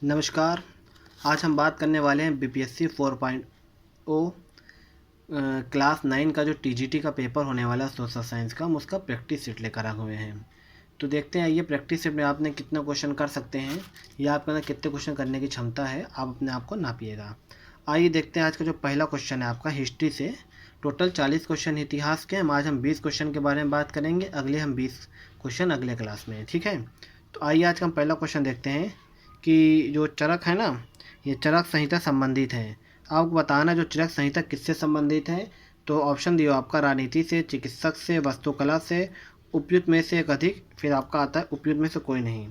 नमस्कार। आज हम बात करने वाले हैं बीपीएससी 4.0 क्लास 9 का जो टीजीटी का पेपर होने वाला है सोशल साइंस का, हम उसका प्रैक्टिस सेट लेकर आए हुए हैं। तो देखते हैं ये प्रैक्टिस सेट में आपने कितने क्वेश्चन कर सकते हैं या आपके अंदर कितने क्वेश्चन करने की क्षमता है, आप अपने आप को नापिएगा। आइए देखते हैं आज का जो पहला क्वेश्चन है आपका हिस्ट्री से। टोटल 40 क्वेश्चन इतिहास के हैं। आज हम 20 क्वेश्चन के बारे में बात करेंगे, अगले हम 20 क्वेश्चन अगले क्लास में, ठीक है। तो आइए आज का हम पहला क्वेश्चन देखते हैं कि जो चरक है ना, ये चरक संहिता संबंधित है। आपको बताना जो चरक संहिता किससे संबंधित है। तो ऑप्शन दियो आपका राजनीति से, चिकित्सक से, वास्तुकला से, उपयुक्त में से एक अधिक, फिर आपका आता है उपयुक्त में से कोई नहीं।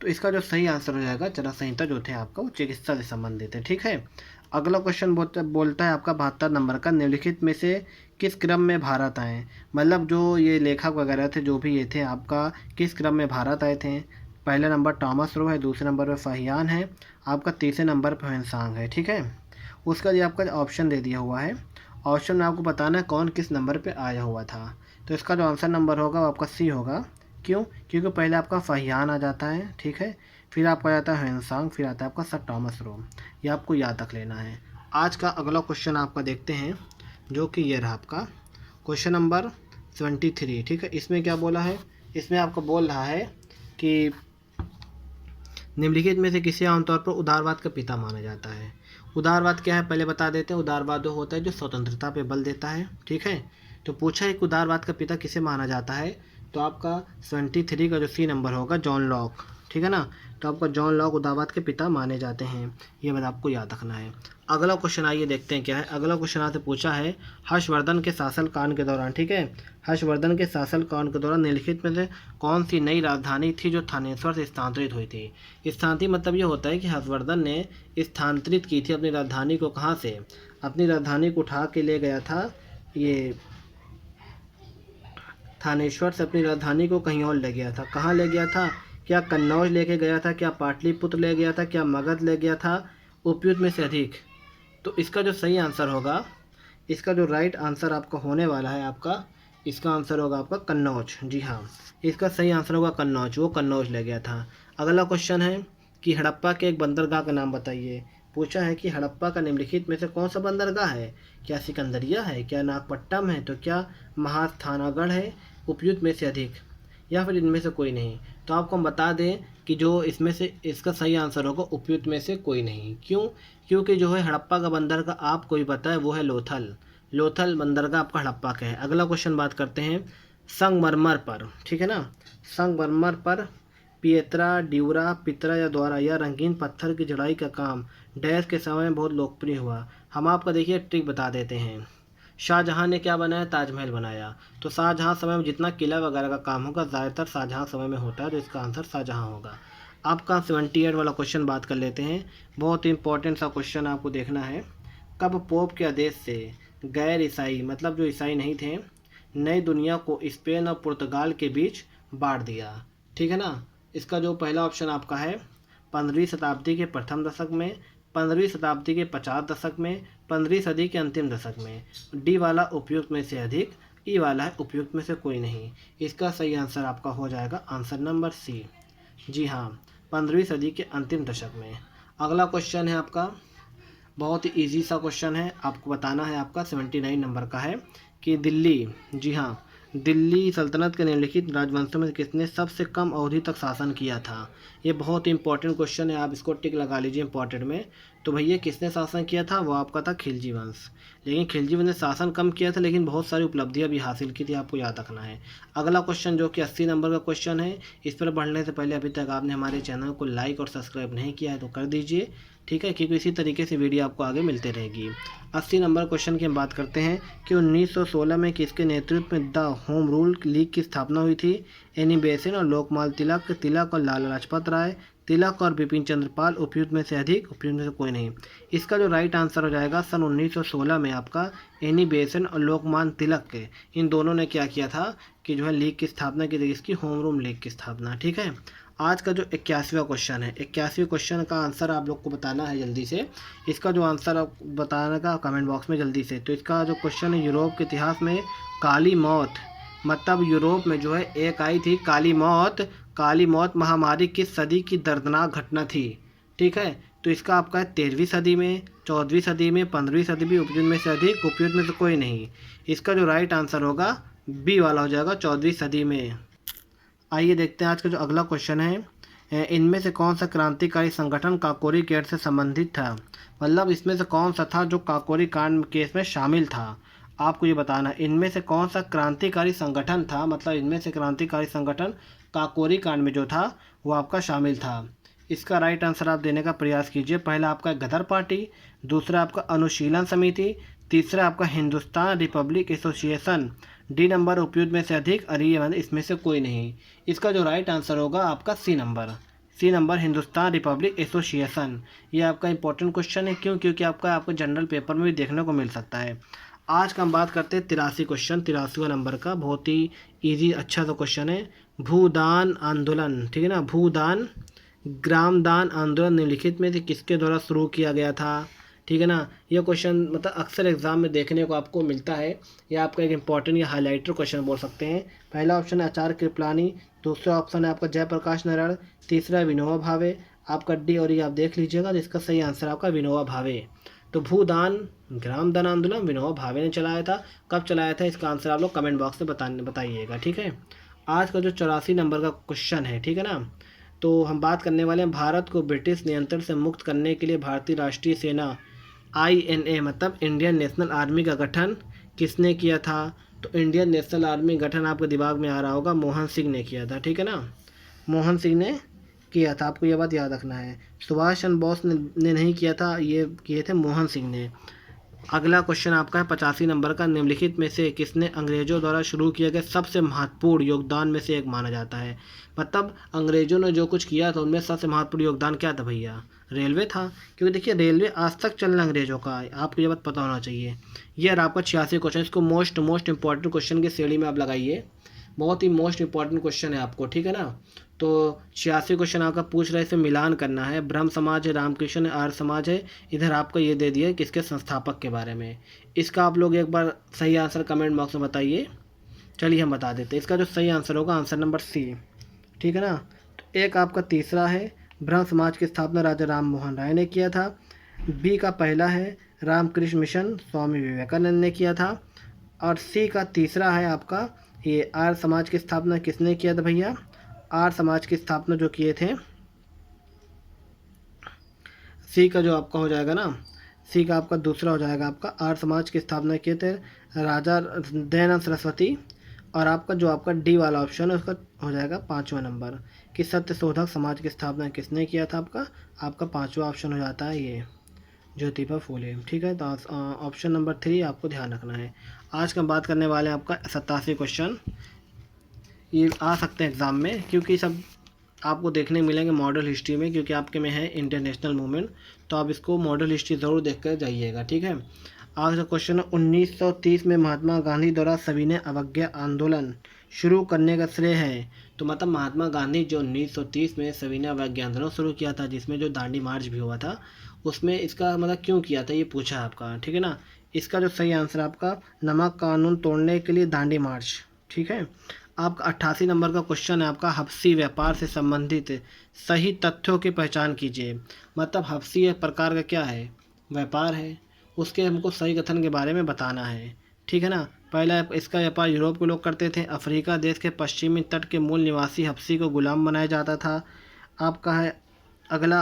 तो इसका जो सही आंसर हो जाएगा चरक संहिता जो थे आपका वो चिकित्सा से संबंधित है, ठीक है। अगला क्वेश्चन बोलता है आपका 72 नंबर का, निम्नलिखित में से किस क्रम में भारत आए। मतलब जो ये लेखक वगैरह थे, जो भी ये थे आपका, किस क्रम में भारत आए थे। पहले नंबर टॉमस रो है, दूसरे नंबर पर फाहियान है, आपका तीसरे नंबर पर ह्वेनसांग है, ठीक है। उसका जो आपका ऑप्शन दे दिया हुआ है, ऑप्शन में आपको बताना है कौन किस नंबर पे आया हुआ था। तो इसका जो आंसर नंबर होगा वो आपका सी होगा। क्यों? क्योंकि पहले आपका फाहियान आ जाता है, ठीक है, फिर आपका आ जाता है ह्वेनसांग, फिर आता है आपका सर टॉमस रो। ये आपको याद रख लेना है। आज का अगला क्वेश्चन आपका देखते हैं, जो कि ये रहा आपका क्वेश्चन नंबर 73, ठीक है। इसमें क्या बोला है, इसमें आपको बोल रहा है कि निम्नलिखित में से किसे आमतौर पर उदारवाद का पिता माना जाता है। उदारवाद क्या है पहले बता देते हैं। उदारवाद वो होता है जो स्वतंत्रता पे बल देता है, ठीक है। तो पूछा है कि उदारवाद का पिता किसे माना जाता है, तो आपका 73 का जो सी नंबर होगा जॉन लॉक, ठीक है ना। तो आपका जॉन लॉक उदारवाद के पिता माने जाते हैं, ये बात आपको याद रखना है। अगला क्वेश्चन आइए देखते हैं क्या है। अगला क्वेश्चन आपसे पूछा है हर्षवर्धन के शासनकाल के दौरान, ठीक है, हर्षवर्धन के शासनकाल के दौरान निम्नलिखित में से कौन सी नई राजधानी थी जो थानेश्वर से स्थानांतरित हुई थी। स्थानांतरित मतलब ये होता है कि हर्षवर्धन ने स्थानांतरित की थी अपनी राजधानी को। कहाँ से? अपनी राजधानी को उठा के ले गया था, ये थानेश्वर से अपनी राजधानी को कहीं और ले गया था। कहाँ ले गया था? क्या कन्नौज लेके गया था, क्या पाटलिपुत्र ले गया था, क्या मगध ले गया था, उपयुक्त में से अधिक। तो इसका जो सही आंसर होगा, इसका जो राइट आंसर आपका होने वाला है आपका, इसका आंसर होगा आपका कन्नौज। जी हाँ, इसका सही आंसर होगा कन्नौज, वो कन्नौज ले गया था। अगला क्वेश्चन है कि हड़प्पा के एक बंदरगाह का नाम बताइए। पूछा है कि हड़प्पा का निम्नलिखित में से कौन सा बंदरगाह है। क्या सिकंदरिया है, क्या नागपट्टनम है, तो क्या महास्थानागढ़ है, उपयुक्त में से अधिक, या फिर इनमें से कोई नहीं। तो आपको हम बता दें कि जो इसमें से इसका सही आंसर होगा उपयुक्त में से कोई नहीं। क्यों? क्योंकि जो है हड़प्पा का बंदरगाह आपको भी पता है वो है लोथल। लोथल बंदरगाह आपका हड़प्पा का है। अगला क्वेश्चन बात करते हैं संगमरमर पर, ठीक है ना। संगमरमर पर पिएत्रा ड्यूरा पितरा या द्वारा या रंगीन पत्थर की जड़ाई का काम डैश के समय में बहुत लोकप्रिय हुआ। हम आपका देखिए ट्रिक बता देते हैं। शाहजहाँ ने क्या बनाया? ताजमहल बनाया। तो शाहजहाँ समय में जितना किला वगैरह का काम होगा ज़्यादातर शाहजहाँ समय में होता है, तो इसका आंसर शाहजहाँ होगा। आपका 78 वाला क्वेश्चन बात कर लेते हैं। बहुत इंपॉर्टेंट सा क्वेश्चन आपको देखना है। कब पोप के आदेश से गैर ईसाई, मतलब जो ईसाई नहीं थे, नई दुनिया को स्पेन और पुर्तगाल के बीच बांट दिया, ठीक है ना। इसका जो पहला ऑप्शन आपका है 15वीं शताब्दी के प्रथम दशक में, 15वीं शताब्दी के 50 दशक में, 15वीं सदी के अंतिम दशक में। डी वाला उपयुक्त में से अधिक, ई वाला है उपयुक्त में से कोई नहीं। इसका सही आंसर आपका हो जाएगा आंसर नंबर सी। जी हाँ, 15वीं सदी के अंतिम दशक में। अगला क्वेश्चन है आपका बहुत ही ईजी सा क्वेश्चन है, आपको बताना है। आपका 79 नंबर का है कि दिल्ली, जी हाँ, दिल्ली सल्तनत के निम्नलिखित राजवंशों में किसने सबसे कम अवधि तक शासन किया था। ये बहुत इंपॉर्टेंट क्वेश्चन है, आप इसको टिक लगा लीजिए इंपॉर्टेंट में। तो भैया किसने शासन किया था? वो आपका था खिलजी वंश। लेकिन खिलजी वंश ने शासन कम किया था, लेकिन बहुत सारी उपलब्धियां भी हासिल की थी, आपको याद रखना है। अगला क्वेश्चन जो कि 80 नंबर का क्वेश्चन है, इस पर बढ़ने से पहले अभी तक आपने हमारे चैनल को लाइक और सब्सक्राइब नहीं किया है तो कर दीजिए, ठीक है, क्योंकि इसी तरीके से वीडियो आपको आगे मिलते रहेगी। 80 नंबर क्वेश्चन की हम बात करते हैं कि 1916 में किसके नेतृत्व में द होम रूल लीग की स्थापना हुई थी। एनी बेसेंट और लोकमान्य तिलक, तिलक और लाला लाजपत राय, तिलक और बिपिन चंद्र पाल, उपयुक्त में से अधिक, उपयुक्त में से कोई नहीं। इसका जो राइट आंसर हो जाएगा सन 1916 में आपका एनी बेसेंट और लोकमान्य तिलक के, इन दोनों ने क्या किया था कि जो है लीग की स्थापना की थी, इसकी होम रूल लीग की स्थापना, ठीक है। आज का जो 81वां क्वेश्चन है, 81वें क्वेश्चन का आंसर आप लोग को बताना है जल्दी से। इसका जो आंसर आप बताने का कमेंट बॉक्स में जल्दी से। तो इसका जो क्वेश्चन है, यूरोप के इतिहास में काली मौत, मतलब यूरोप में जो है एक आई थी काली मौत। काली मौत महामारी किस सदी की दर्दनाक घटना थी? ठीक है। तो इसका आपका है 13वीं सदी में, 14वीं सदी में, 15वीं सदी में, उपयुक्त में से अधिक, उपयुक्त में से कोई नहीं। इसका जो राइट आंसर होगा बी वाला हो जाएगा, 14वीं सदी में। आइए देखते हैं आज का जो अगला क्वेश्चन है, इनमें से कौन सा क्रांतिकारी संगठन काकोरी गेट से संबंधित था। मतलब इसमें से कौन सा था जो काकोरी कांड केस में शामिल था, आपको ये बताना। इनमें से कौन सा क्रांतिकारी संगठन था, मतलब इनमें से क्रांतिकारी संगठन काकोरी कांड में जो था वो आपका शामिल था। इसका राइट आंसर आप देने का प्रयास कीजिए। पहला आपका गदर पार्टी, दूसरा आपका अनुशीलन समिति, तीसरा आपका Hindustan Republic association, D number उपयुक्त में से अधिक, और ये मतलब इसमें से कोई नहीं। इसका जो राइट आंसर होगा आपका C number Hindustan Republic Association. ये आपका इंपॉर्टेंट क्वेश्चन है। क्यों? क्योंकि आपको जनरल पेपर में भी देखने को मिल सकता है। आज का हम बात करते हैं 83 क्वेश्चन, 83वां नंबर का। बहुत ही ईजी अच्छा सा क्वेश्चन है। भूदान आंदोलन, ठीक है ना, भूदान ग्रामदान आंदोलन निम्नलिखित में से किसके द्वारा शुरू किया गया था, ठीक है ना। यह क्वेश्चन मतलब अक्सर एग्जाम में देखने को आपको मिलता है। यह आपका एक इंपॉर्टेंट या हाईलाइटर क्वेश्चन बोल सकते हैं। पहला ऑप्शन है आचार्य कृपलानी, दूसरा ऑप्शन है आपका जयप्रकाश नारायण, तीसरा विनोबा भावे, आपका डी और ये आप देख लीजिएगा। तो इसका सही आंसर आपका विनोबा भावे। तो भूदान ग्रामदान आंदोलन विनोबा भावे ने चलाया था। कब चलाया था इसका आंसर आप लोग कमेंट बॉक्स में बताइएगा, ठीक है। आज का जो 84 नंबर का क्वेश्चन है, ठीक है ना, तो हम बात करने वाले हैं भारत को ब्रिटिश नियंत्रण से मुक्त करने के लिए भारतीय राष्ट्रीय सेना INA मतलब इंडियन नेशनल आर्मी का गठन किसने किया था। तो इंडियन नेशनल आर्मी गठन आपके दिमाग में आ रहा होगा, मोहन सिंह ने किया था, ठीक है ना, मोहन सिंह ने किया था। आपको यह बात याद रखना है। सुभाष चंद्र बोस ने नहीं किया था, ये किए थे मोहन सिंह ने। अगला क्वेश्चन आपका है 85 नंबर का। निम्नलिखित में से किसने अंग्रेजों द्वारा शुरू किए गए सबसे महत्वपूर्ण योगदान में से एक माना जाता है। मतलब अंग्रेजों ने जो कुछ किया था उनमें सबसे महत्वपूर्ण योगदान क्या था भैया, रेलवे था। क्योंकि देखिए रेलवे आज तक चल रहा अंग्रेजों का, आपको ये बात पता होना चाहिए। ये रहा आपका 86 क्वेश्चन। इसको मोस्ट इंपॉर्टेंट क्वेश्चन की श्रेणी में आप लगाइए। बहुत ही मोस्ट इंपॉर्टेंट क्वेश्चन है आपको, ठीक है ना। तो 86 क्वेश्चन आपका पूछ रहे, इसमें मिलान करना है। ब्रह्म समाज है, रामकृष्ण है, आर्य समाज है। इधर आपको ये दे दिया किसके संस्थापक के बारे में। इसका आप लोग एक बार सही आंसर कमेंट बॉक्स में बताइए। चलिए हम बता देते हैं। इसका जो सही आंसर होगा आंसर नंबर सी, ठीक है ना। तो एक आपका तीसरा है ब्रह्म समाज की स्थापना राजा राम मोहन राय ने किया था। बी का पहला है रामकृष्ण मिशन स्वामी विवेकानंद ने किया था। और सी का तीसरा है आपका ये आर्य समाज की स्थापना किसने किया था भैया, आर्य समाज की स्थापना जो किए थे, सी का जो आपका हो जाएगा ना, सी का आपका दूसरा हो जाएगा। आपका आर्य समाज की स्थापना किए थे राजा दयानंद सरस्वती। और आपका जो आपका डी वाला ऑप्शन है उसका हो जाएगा 5वां नंबर कि सत्य शोधक समाज की स्थापना किसने किया था। आपका 5वां ऑप्शन हो जाता है ये ज्योतिबा फूले, ठीक है। तो ऑप्शन नंबर 3 आपको ध्यान रखना है। आज का बात करने वाले हैं आपका 87 क्वेश्चन। ये आ सकते हैं एग्ज़ाम में क्योंकि सब आपको देखने मिलेंगे मॉडल हिस्ट्री में, क्योंकि आपके में है इंटरनेशनल मूवमेंट। तो आप इसको मॉडल हिस्ट्री ज़रूर देख कर जाइएगा, ठीक है। आज का क्वेश्चन है 1930 में महात्मा गांधी द्वारा सविनय अवज्ञा आंदोलन शुरू करने का श्रेय है। तो मतलब महात्मा गांधी जो 1930 में सविनय अवज्ञा आंदोलन शुरू किया था, जिसमें जो दांडी मार्च भी हुआ था, उसमें इसका मतलब क्यों किया था ये पूछा आपका, ठीक है ना। इसका जो सही आंसर आपका नमक कानून तोड़ने के लिए दांडी मार्च, ठीक है। आपका 88 नंबर का क्वेश्चन है आपका हबसी व्यापार से संबंधित सही तथ्यों की पहचान कीजिए। मतलब हबसी एक प्रकार का क्या है, व्यापार है, उसके हमको सही कथन के बारे में बताना है, ठीक है ना। पहला इसका व्यापार यूरोप के लोग करते थे। अफ्रीका देश के पश्चिमी तट के मूल निवासी हबसी को गुलाम बनाया जाता था। आपका है अगला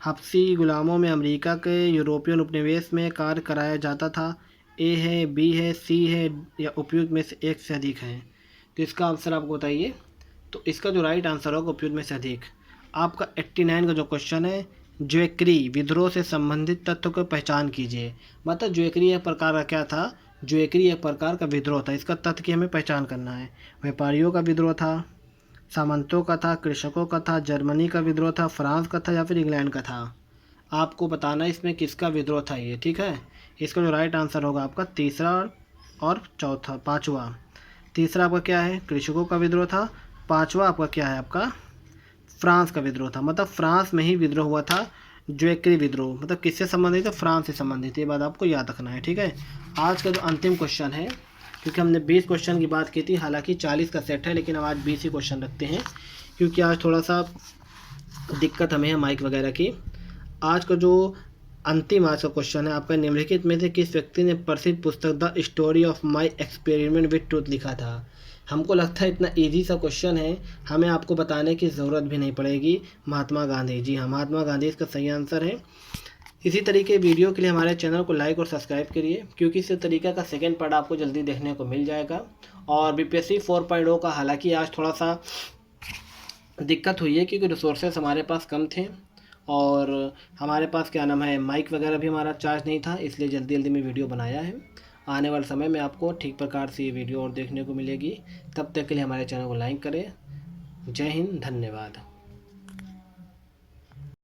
हबसी गुलामों में अमेरिका के यूरोपियन उपनिवेश में कार्य कराया जाता था। ए है, बी है, सी है या उपयुक्त में से एक से अधिक है। तो इसका आंसर आपको बताइए। तो इसका जो राइट आंसर होगा उपयुक्त में से अधिक। आपका 89 का जो क्वेश्चन है ज्वेकरी विद्रोह से संबंधित तथ्यों की पहचान कीजिए। मतलब ज्वेकरी एक प्रकार का क्या था, ज्वेकरी एक प्रकार का विद्रोह था। इसका तथ्य की हमें पहचान करना है। व्यापारियों का विद्रोह था, सामंतों का था, कृषकों का था, जर्मनी का विद्रोह था, फ्रांस का था या फिर इंग्लैंड का था। आपको बताना है इसमें किसका विद्रोह था ये, ठीक है। इसका जो राइट आंसर होगा आपका तीसरा और चौथा, पाँचवा। तीसरा आपका क्या है, कृषकों का विद्रोह था। पाँचवा आपका क्या है, आपका फ्रांस का विद्रोह था। मतलब फ्रांस में ही विद्रोह हुआ था, ज्वेकरी विद्रोह। मतलब किससे संबंधित है, फ्रांस से संबंधित। ये बात आपको याद रखना है, ठीक है। आज का जो अंतिम क्वेश्चन है, क्योंकि हमने 20 क्वेश्चन की बात की थी, हालांकि 40 का सेट है, लेकिन अब आज 20 ही क्वेश्चन रखते हैं क्योंकि आज थोड़ा सा दिक्कत हमें है माइक वगैरह की। आज का जो अंतिम आज का क्वेश्चन है आपका, निम्नलिखित में से किस व्यक्ति ने प्रसिद्ध पुस्तक the story of my experiment with truth लिखा था। हमको लगता है इतना इजी सा क्वेश्चन है, हमें आपको बताने की ज़रूरत भी नहीं पड़ेगी। महात्मा गांधी। जी हाँ, महात्मा गांधी इसका सही आंसर है। इसी तरीके वीडियो के लिए हमारे चैनल को लाइक और सब्सक्राइब करिए, क्योंकि इस तरीके का सेकेंड पार्ट आपको जल्दी देखने को मिल जाएगा। और बीपीएससी 4.0 का हालांकि आज थोड़ा सा दिक्कत हुई है, क्योंकि रिसोर्सेस हमारे पास कम थे और हमारे पास क्या नाम है माइक वगैरह भी हमारा चार्ज नहीं था, इसलिए जल्दी जल्दी में वीडियो बनाया है। आने वाले समय में आपको ठीक प्रकार से ये वीडियो और देखने को मिलेगी। तब तक के लिए हमारे चैनल को लाइक करें। जय हिंद, धन्यवाद।